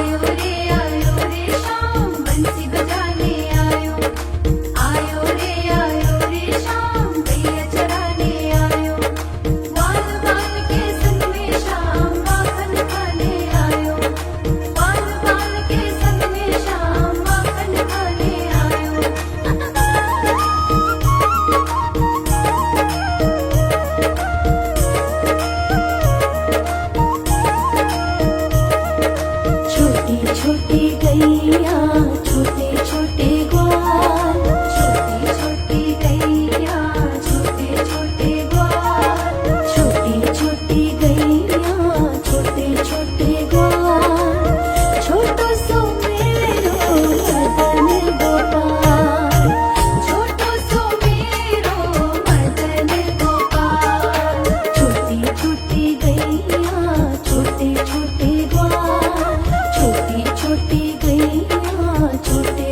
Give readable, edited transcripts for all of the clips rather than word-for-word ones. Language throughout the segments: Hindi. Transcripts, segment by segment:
आयो रे शाम बंसी बजाने आयो। आयो रे शाम गैया चराने आयो। वाल वाल के संग में शाम माखन खाने आयो। वाल वाल के संग में शाम माखन खाने आयो। छोटी छोटी गैया छोटे छोटे ग्वाल। छोटी छोटी गैया छोटे छोटे ग्वाल। छोटी छोटी गैया छोटे छोटे ग्वाल। छोटो सो मेरो मदन गोपाल। छोटो सो मेरो मदन गोपाल। छोटी छोटी गैया छोटे छोटे ग्वाल। छोटी छोटी गैया छोटे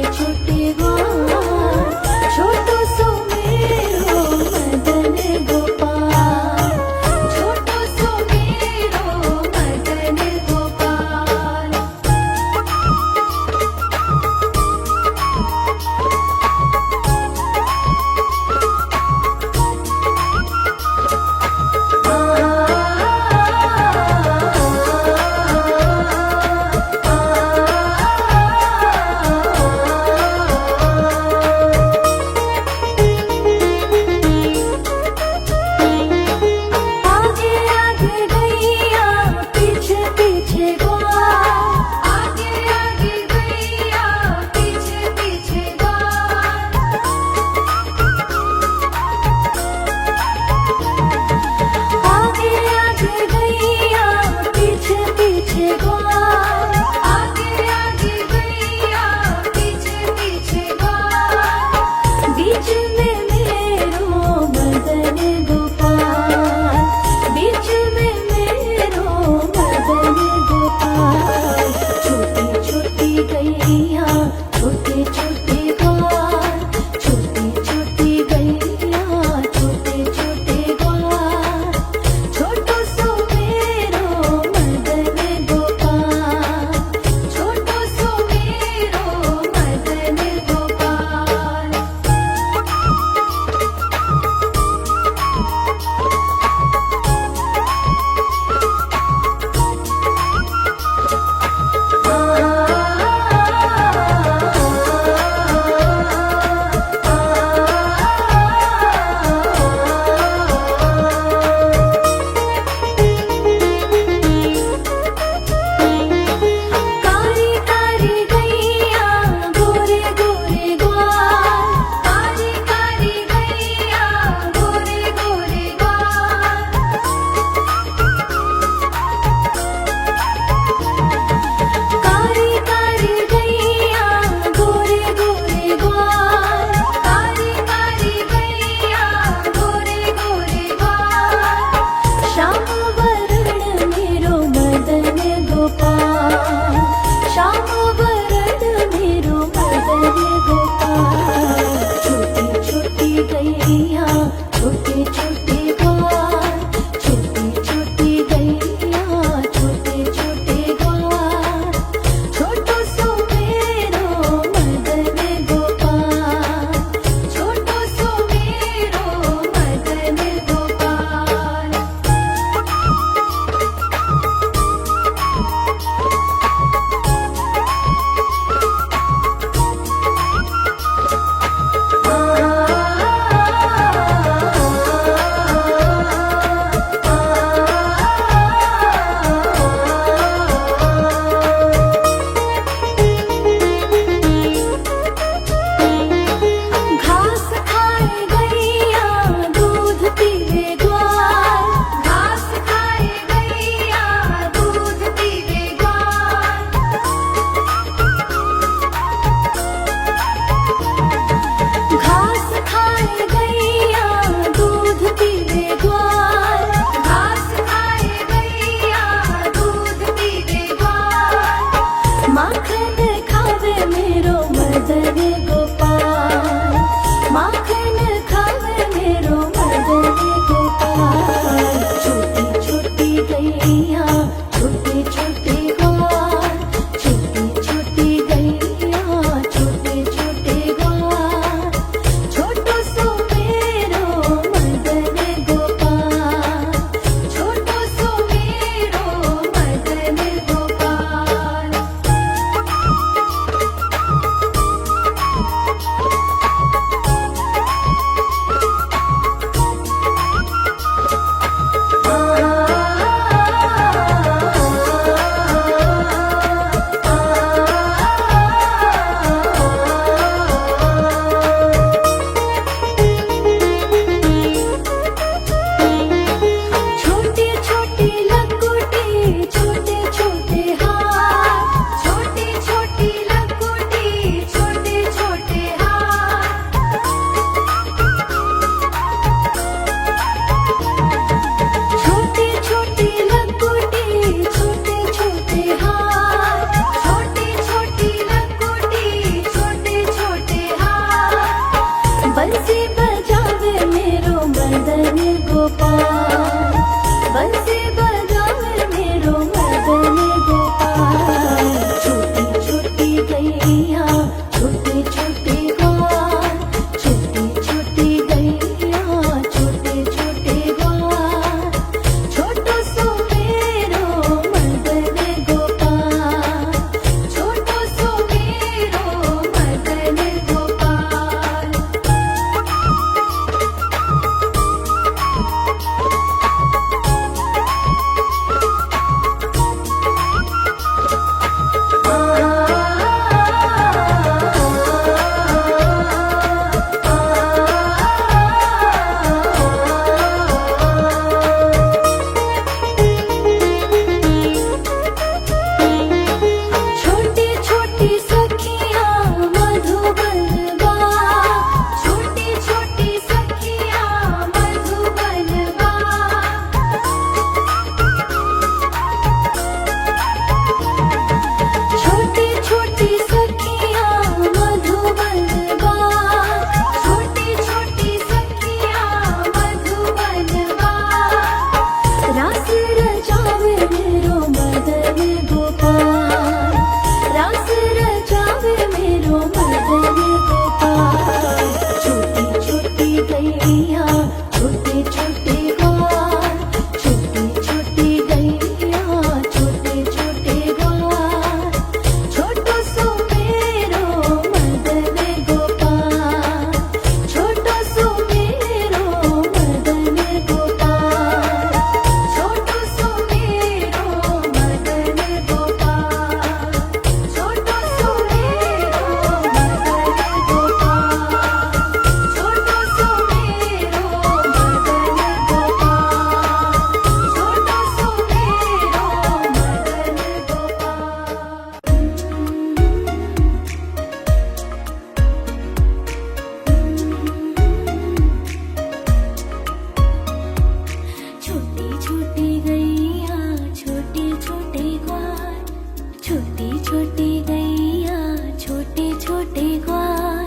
छोटी छोटी गैया छोटे छोटे ग्वाल,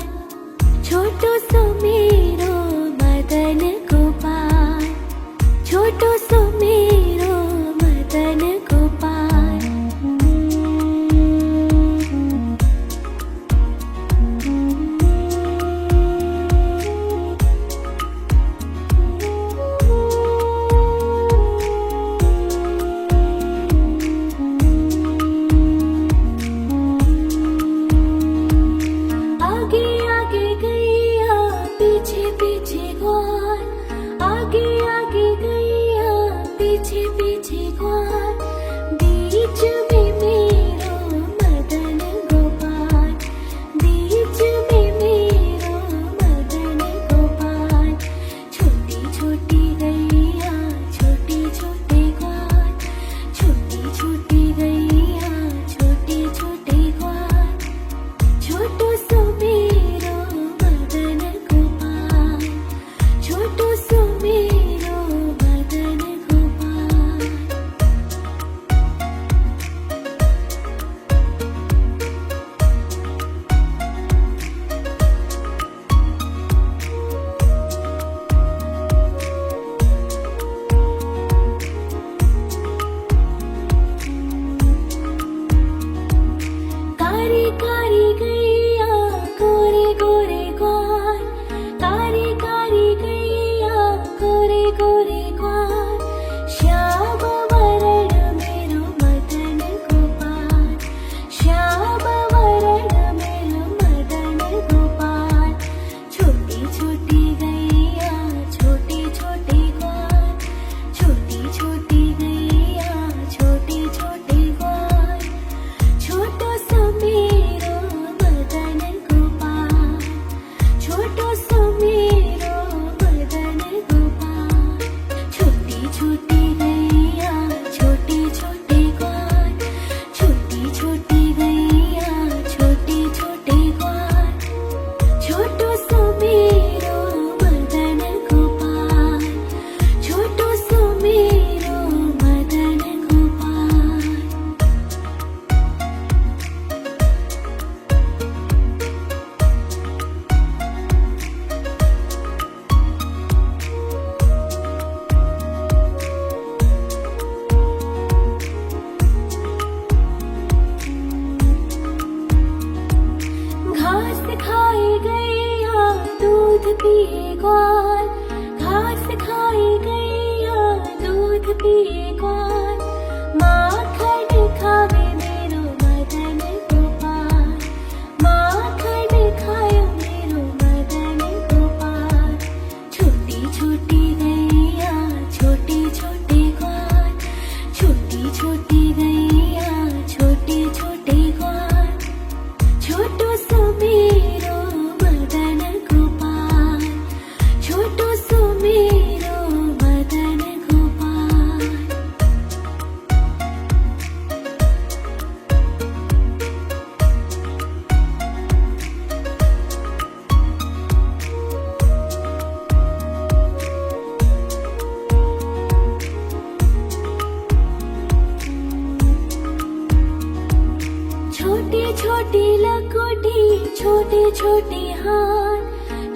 छोटो सो मेरो मदन गोपाल, छोटो सो मेरो मदन गोपाल। आगे आगे गैया पीछे पीछे ग्वाल, आगे आगे गैया पीछे पीछे ग्वाल, बीच में मेरो मदन गोपाल, बीच में मेरो मदन गोपाल। छोटी छोटी गैया छोटे छोटे ग्वाल, छोटी छोटी गैया छोटे छोटे ग्वाल, छोटो सो मेरो मदन गोपाल, छोटो सो मेरो मदन गोपाल। कारी कारी गैया गोरे गोरे ग्वाल, कारी कारी गैया गोरे गोरे ग्वाल, श्याम वरण मेरो मदन गोपाल, श्याम वरण मेरो मदन गोपाल। छोटी छोटी गैया छोटे छोटे ग्वाल, छोटी छोटी गैया छोटे छोटे ग्वाल, छोटो सो मेरो मदन गोपाल, छोटो सो मेरो मदन गोपाल। छोटी छोटी गैया छोटे छोटे ग्वाल, छोटी छोटी गैया छोटे छोटे ग्वाल, छोटो सो मेरो मदन गोपाल, छोटो सो मेरो मदन गोपाल। घास खाए गैया दूध पिए ग्वाल, घास खाए गैया दूध पिए ग्वाल, माखन खावे मेरो मदन गोपाल, माखन खायो मेरो मदन गोपाल। छोटी छोटी गैया छोटे छोटे ग्वाल, छोटी छोटी गैया छोटे छोटे ग्वाल, छोटो सो मेरो मदन गोपाल, छोटो सो मेरो मदन गोपाल। छोटी छोटी लकोटी छोटे छोटे हाथ,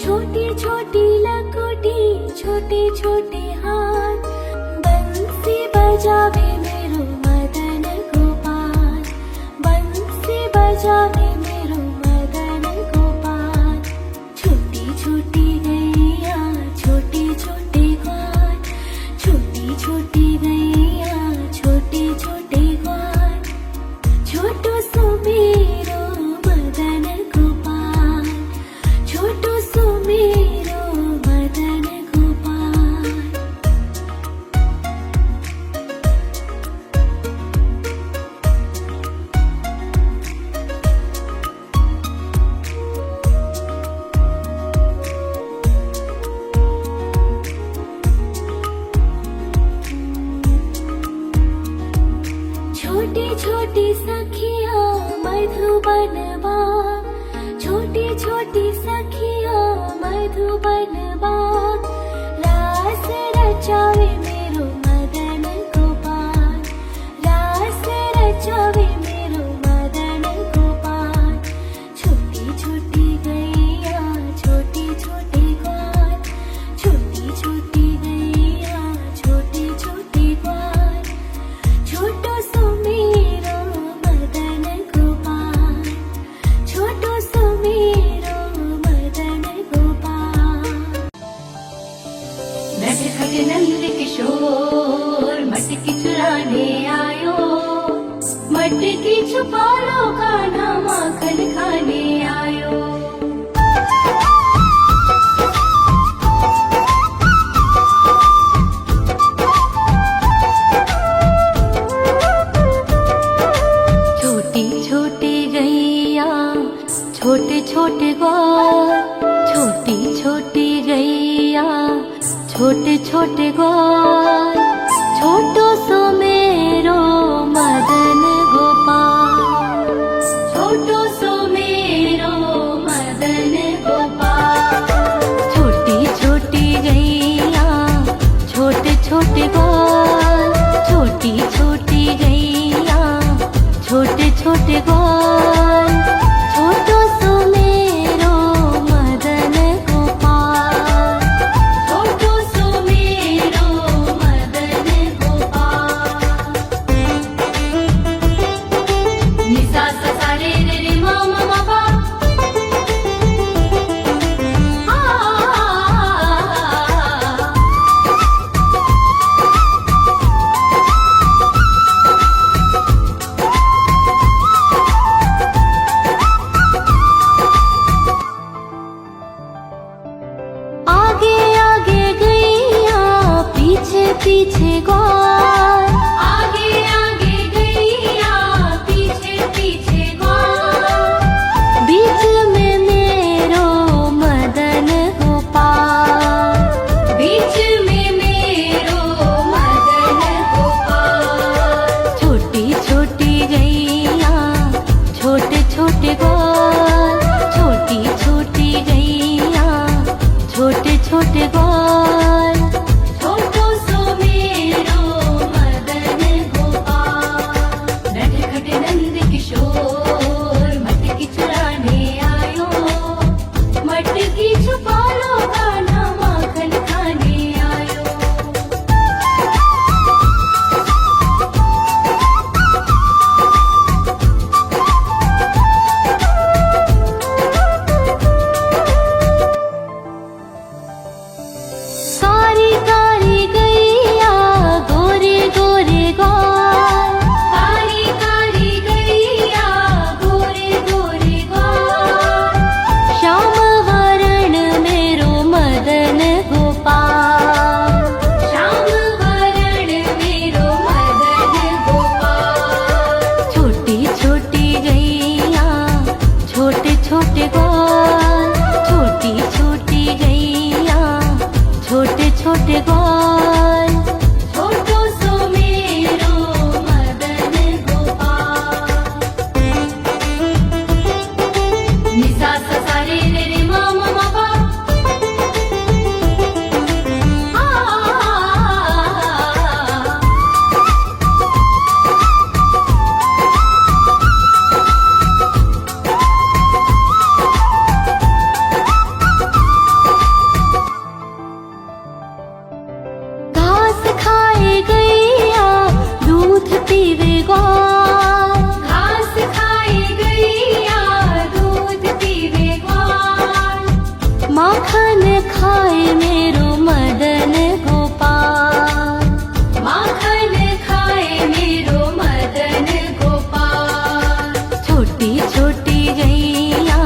छोटी छोटी लकोटी छोटे छोटे हाथ, बंसी बजावे मेरो मदन गोपाल, बंसी बजावे मेरो मदन गोपाल। छोटी छोटी गैया छोटे छोटे ग्वाल, छोटी छोटी गैया छोटे छोटे ग्वाल, छोटो सो मेरो मदन गोपाल, छोटो सो मेरो मदन गोपाल। छोटी छोटी सखिया मधुबन बाग, छोटी छोटी सखिया मधुबन बाग, रास रचावे मेरो मदन गोपाल, रास रचावे मेरो छोटी गैया छोटे छोटे ग्वाल, छोटी छोटी गैया छोटे छोटे ग्वाल, छोटो सो मेरो मदन गोपाल, छोटो सो मेरो मदन गोपाल। छोटी छोटी गैया छोटे छोटे ग्वाल, छोटी छोटी गैया छोटे छोटे ग्वाल, छोटो सो मेरो मदन गोपाल, छोटो सो मेरो मदन गोपाल। नि सा सा सा रे रे रे मा मा मा पा, आगे आगे गैया पीछे पीछे ग्वाल, आगे आगे गैया पीछे पीछे ग्वाल, बीच में मेरो मदन गोपाल, बीच में मेरो मदन गोपाल। छोटी छोटी गैया छोटे छोटे ग्वाल, छोटी छोटी गैया छोटे छोटे ग्वाल, छोटो सो मेरो मदन गोपाल। नटखट नंद किशोर मटकी चुराने आयो, मटकी छुपा लो गाना माखन खाने आयो। कारी कारी गैया गोरे गोरे ग्वाल, कारी कारी गैया गोरे गोरे ग्वाल, श्याम वरण मेरो मदन गोपाल, श्याम वरण मेरो मदन गोपाल। छोटी छोटी गैया छोटे छोटे ग्वाल, छोटी छोटी गैया छोटे छोटे ग्वाल, छोटो सो मेरो मदन गोपाल। नि सा सा सा रे रे रे मा मा मा पा, घास खाए गैया दूध पीवे ग्वाल, घास खाए गैया दूध पीवे ग्वाल, माखन खाए मेरो मदन गोपाल, माखन खाए मेरो मदन गोपाल। छोटी छोटी गैया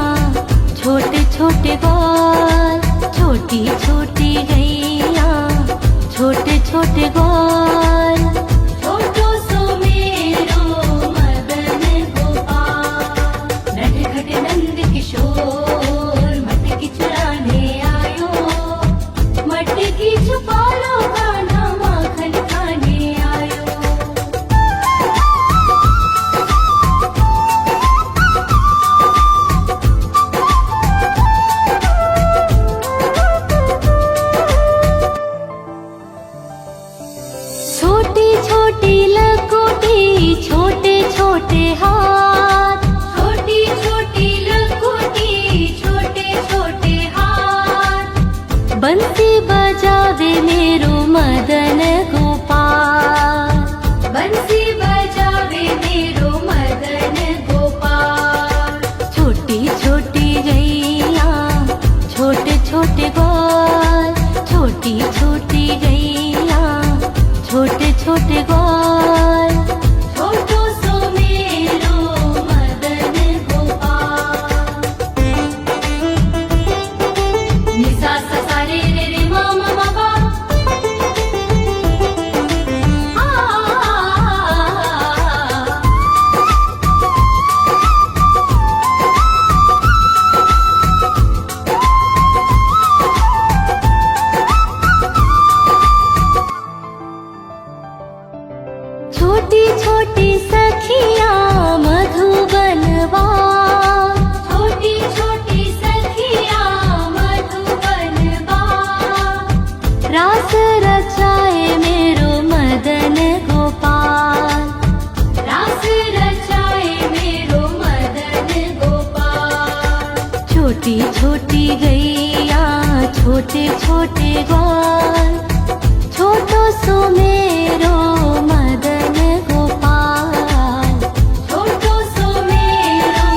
छोटे छोटे ग्वाल, छोटी छोटी गैया छोटे छोटे ग्वाल, छोटो सो मेरो मदन गोपाल। नटखट नंद किशोर मटकी चुराने आयो, मटकी छुपा लो गाना माखन खाने आयो। छोटी छोटी लकोटी छोटे छोटे हाथ, छोटी छोटी लकोटी छोटे छोटे हाथ, बंसी बजावे मेरो मदन गोपाल, बंसी बजावे मेरो मदन गोपाल। छोटी छोटी गैया छोटे छोटे ग्वाल, छोटी छोटी गैया छोटे छोटे ग्वाल, छोटो सो मेरो मदन गोपाल। नि सा सा सा रे रे रे मा मा मा पा, छोटी छोटी गैया छोटे छोटे ग्वाल, छोटो सो मेरो मदन गोपाल, छोटो सो मेरो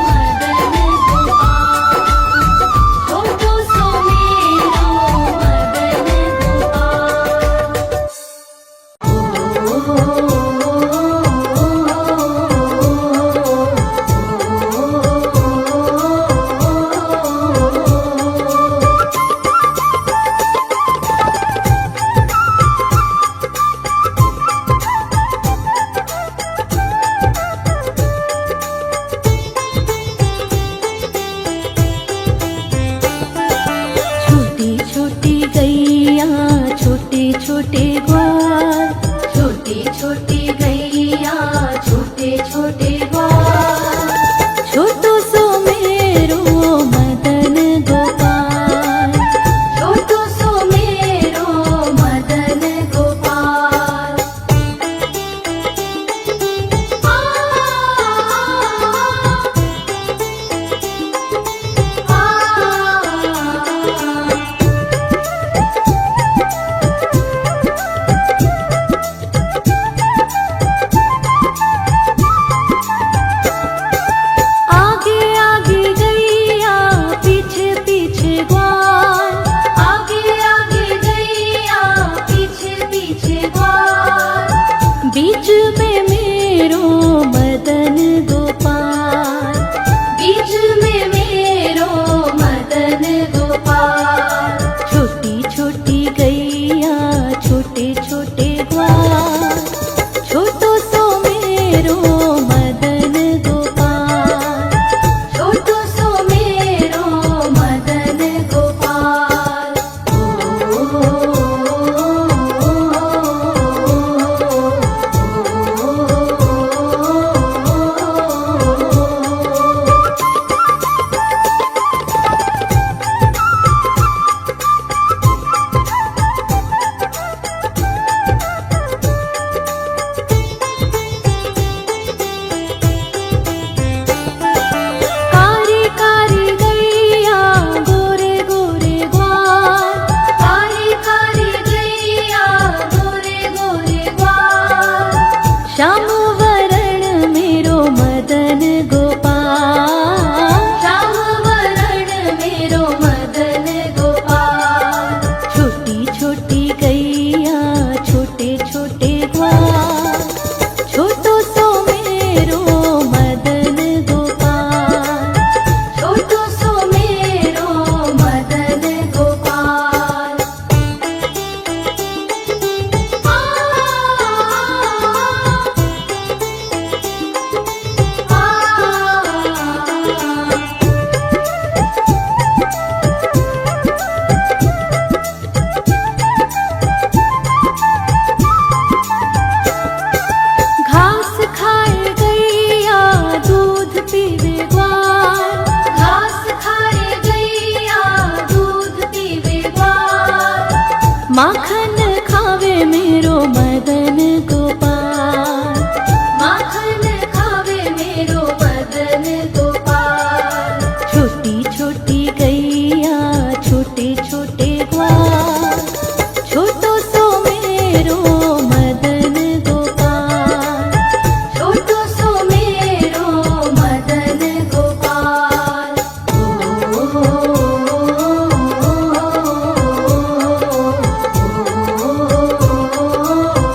मदन गोपाल, छोटो सो मेरो मदन गोपाल। छोटे ग्वाल, छोटी छोटी गैया छोटे छोटे ग्वाल, छोटो सो मेरो मदन गोपाल, छोटो सो मेरो मदन गोपाल। बीच में मेरो मदन गोपाल, बीच में मेरो मदन गोपाल, छोटी छोटी गैया छोटे छोटे ग्वाल, छोटो सो मेरो मदन गोपाल, छोटो सो मेरो मदन गोपाल। श्याम वरण मेरो मदन गोपाल, श्याम वरण मेरो मदन गोपाल, छोटी छोटी गैया छोटे छोटे ग्वाल, छोटो सो मेरो मदन गोपाल, छोटो सो मेरो मदन गोपाल। घास खाए गैया दूध पीवे ग्वाल, घास खाए गैया दूध पीवे ग्वाल, माखन खावे मेरो मदन गोपाल, माखन खावे मेरो मदन गोपाल, छोटी छोटी गैया छोटे छोटे ग्वाल, छोटो सो मेरो मदन गोपाल, छोटो सो मेरो मदन गोपाल। ओ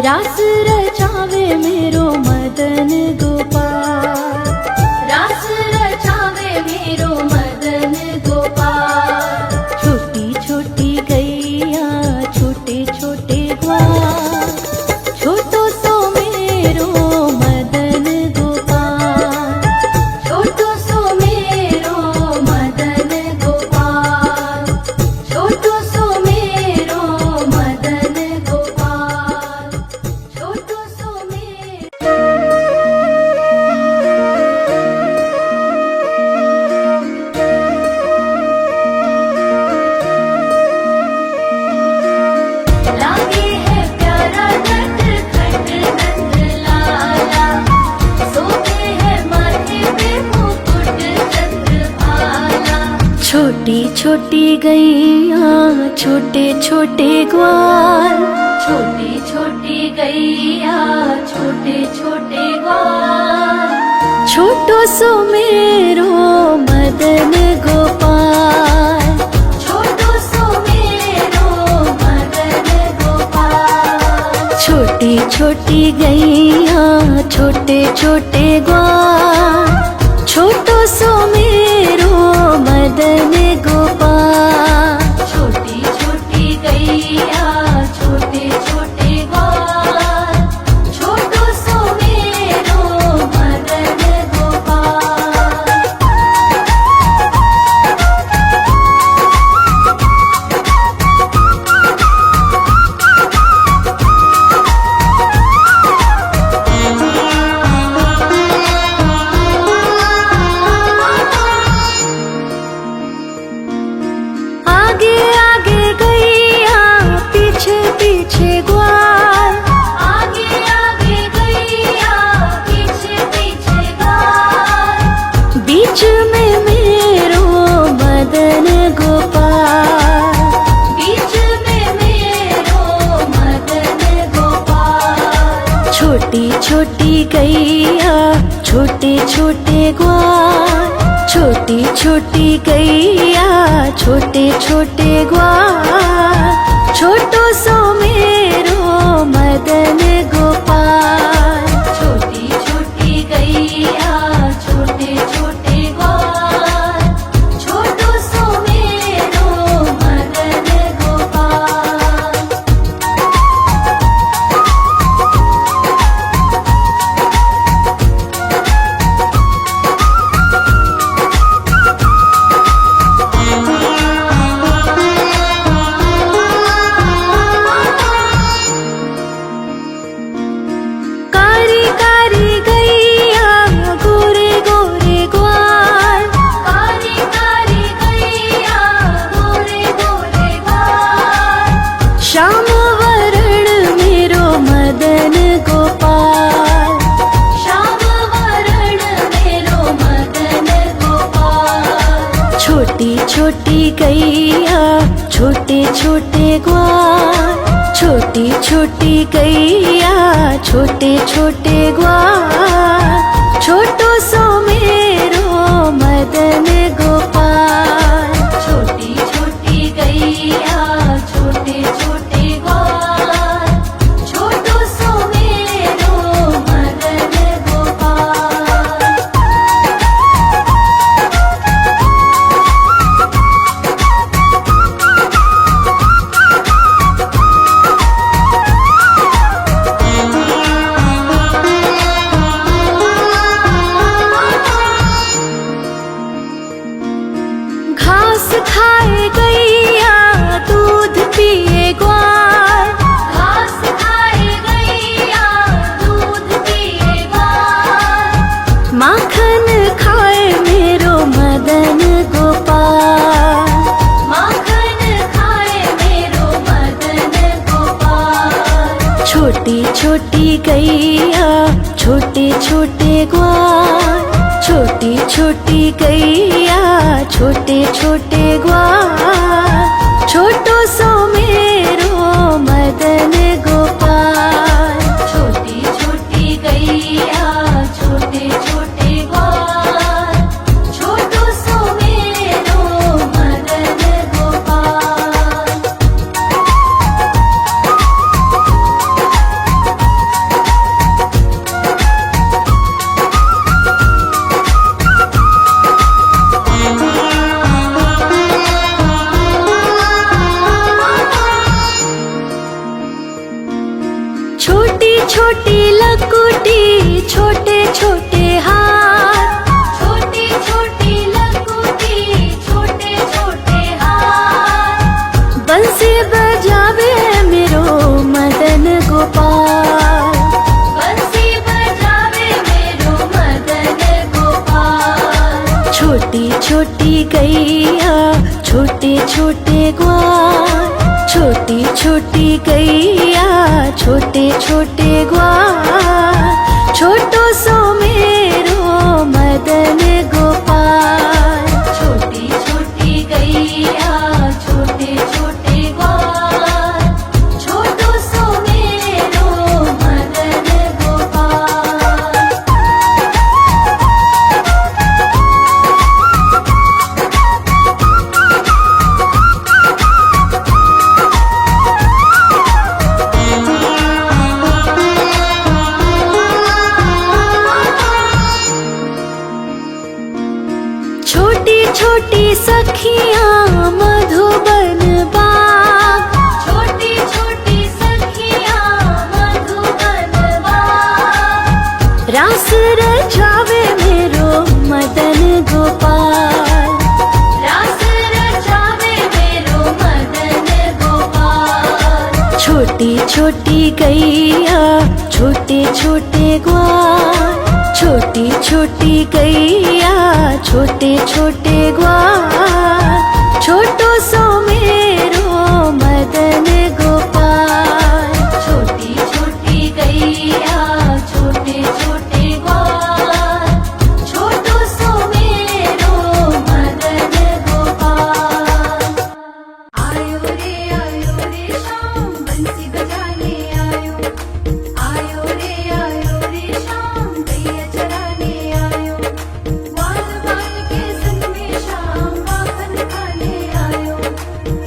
रास रचावे मेरो मदन गोपाल, रास रचावे मेरो मदन गोपाल। छोटी छोटी गैया छोटे छोटे ग्वाल, छोटो सो मेरो मदन गोपाल, छोटो सो मेरो मदन गोपाल, छोटो सो मेरो मदन गोपाल, छोटो सो मेरो। लागे है प्यारा नटखट नंद लाला, सोते है माथे पे मुकुट चंद्रभाला। छोटी छोटी गैया छोटे छोटे ग्वाल, छोटी छोटी गैया छोटे छोटे ग्वाल, छोटो सो मेरो मदन गोपाल, छोटो सो मेरो मदन गोपाल। छोटी छोटी गैया छोटे छोटे ग्वाल, छोटो सो मेरो मदन गोपाल। छोटी छोटी गैया छोटे छोटे ग्वाल, छोटो सो मेरो मदन गोपाल। आगे आगे गैया पीछे पीछे ग्वाल, आगे आगे गैया पीछे पीछे ग्वाल। बीच में मेरो मदन गोपाल, बीच में मेरो मदन गोपाल। छोटी छोटी गैया छोटे छोटे ग्वाल, छोटी छोटी गैया छोटे छोटे ग्वाल, छोटो सो मेरो मदन गोपाल। छोटी छोटी गैया छोटे छोटे ग्वाल, छोटो सो मेरो मदन गोपाल। कारी कारी गैया गोरे गोरे ग्वाल, कारी कारी गैया गोरे गोरे ग्वाल। श्याम वरण मेरो मदन गोपाल, श्याम वरण मेरो मदन गोपाल। छोटी छोटी गैया छोटे छोटे ग्वाल, छोटी छोटी गैया छोटे छोटे ग्वाल, छोटो सो मेरो मदन गोपाल। छोटी छोटी गैया छोटे छोटे ग्वाल, छोटो सो मेरो मदन गोपाल। घास खाए गैया दूध पिए ग्वाल, घास खाए गैया दूध पिए ग्वाल। माखन खाए मेरो मदन गोपाल, माखन खाए मेरो मदन गोपाल। छोटी छोटी गैया छोटे छोटे ग्वाल, छोटी छोटी गैया छोटे छोटे ग्वाल, छोटो सो मेरो मदन गोपाल। छोटी छोटी गैया छोटे छोटे ग्वाल, छोटो सो मेरो मदन गोपाल। छोटी लकुटी छोटे छोटे हाथ, छोटी छोटी लकुटी छोटे छोटे हाथ, बंसी बजावे मेरो मदन गोपाल, बंसी बजावे मेरो मदन गोपाल। छोटी छोटी गैया छोटे छोटे ग्वाल, छोटी छोटी गैया छोटे छोटे ग्वाल, छोटो सो मेरो मदन गोपाल। छोटी छोटी गैया छोटे छोटे ग्वाल, छोटो सो मेरो मदन गोपाल। छोटी छोटी सखियाँ मधुबन बाग, छोटी छोटी सखियाँ मधुबन बाग, रास रचावे मेरो मदन गोपाल, रास रचावे मेरो मदन गोपाल। छोटी छोटी गैया छोटे छोटे ग्वाल, छोटी छोटी गैया छोटे छोटे ग्वाल, छोटो सो मेरो मदन गोपाल। छोटी छोटी गैया छोटे छोटे ग्वाल, छोटो सो मेरो मदन गोपाल। आयो रे शाम बंसी बजाने आयो, आयो रे शाम गैया चराने आयो, ग्वाल बाल के संग में शाम माखन खाने आयो,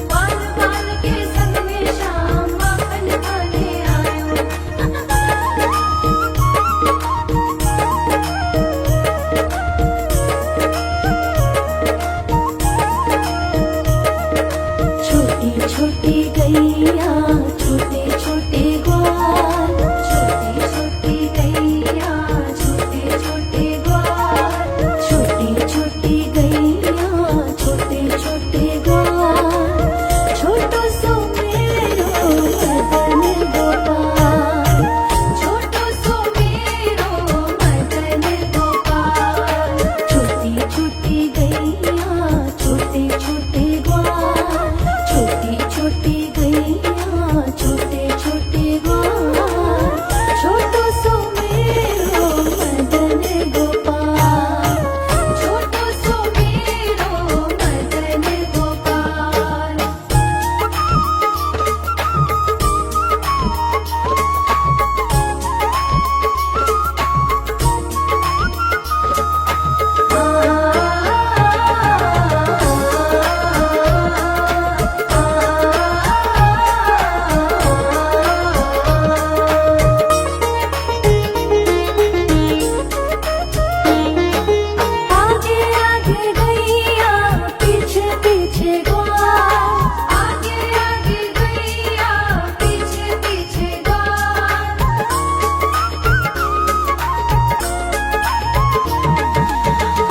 ग्वाल बाल के संग में शाम माखन खाने आयो। छोटी छोटी गैया छोटे छोटे ग्वाल, छोटी छोटी गैया छोटे छोटे ग्वाल, छोटी छोटी गैया छोटे छोटे ग्वाल, छोटो सो मेरो मदन गोपाल, छोटो सो मेरो मदन गोपाल। छोटी छोटी गैया छोटे छोटे ग्वाल, छोटी छोटी गैया छोटे छोटे ग्वाल, छोटो सो मेरो मदन गोपाल, छोटो सो मेरो मदन गोपाल। आगे आगे गैया पीछे पीछे ग्वाल, आगे आगे गैया पीछे पीछे ग्वाल,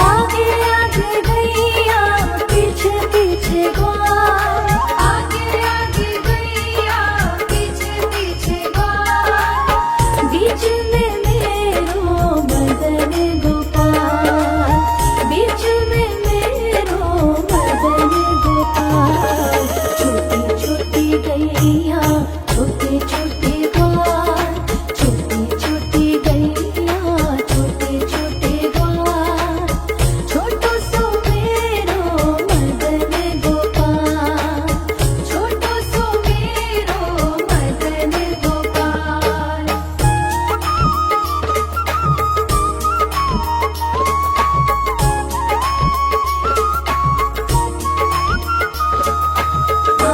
आगे आगे गैया पीछे पीछे ग्वाल, आगे आगे गैया पीछे पीछे ग्वाल, बीच में मेरो मदन गोपाल, बीच में मेरो मदन गोपाल। छोटी छोटी गैया छोटे छोटे ग्वाल, छोटी छोटी गैया छोटे छोटे ग्वाल, छोटो सो मेरो मदन गोपाल, छोटो सो मेरो मदन गोपाल। आ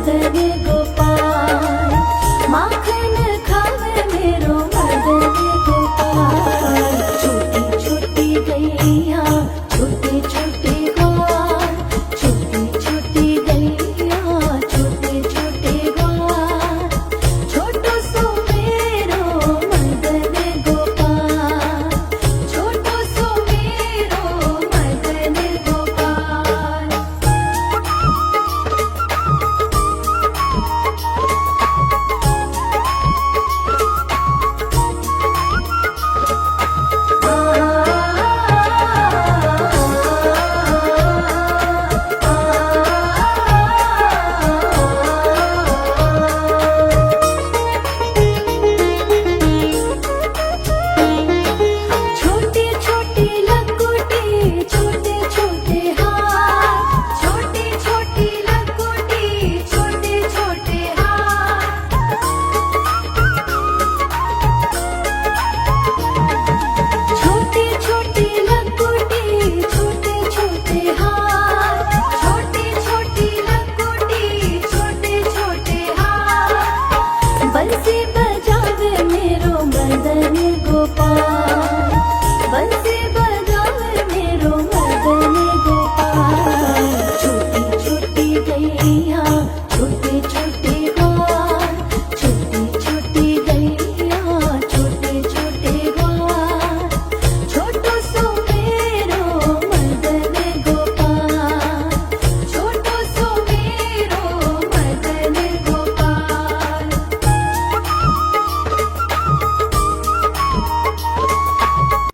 सदने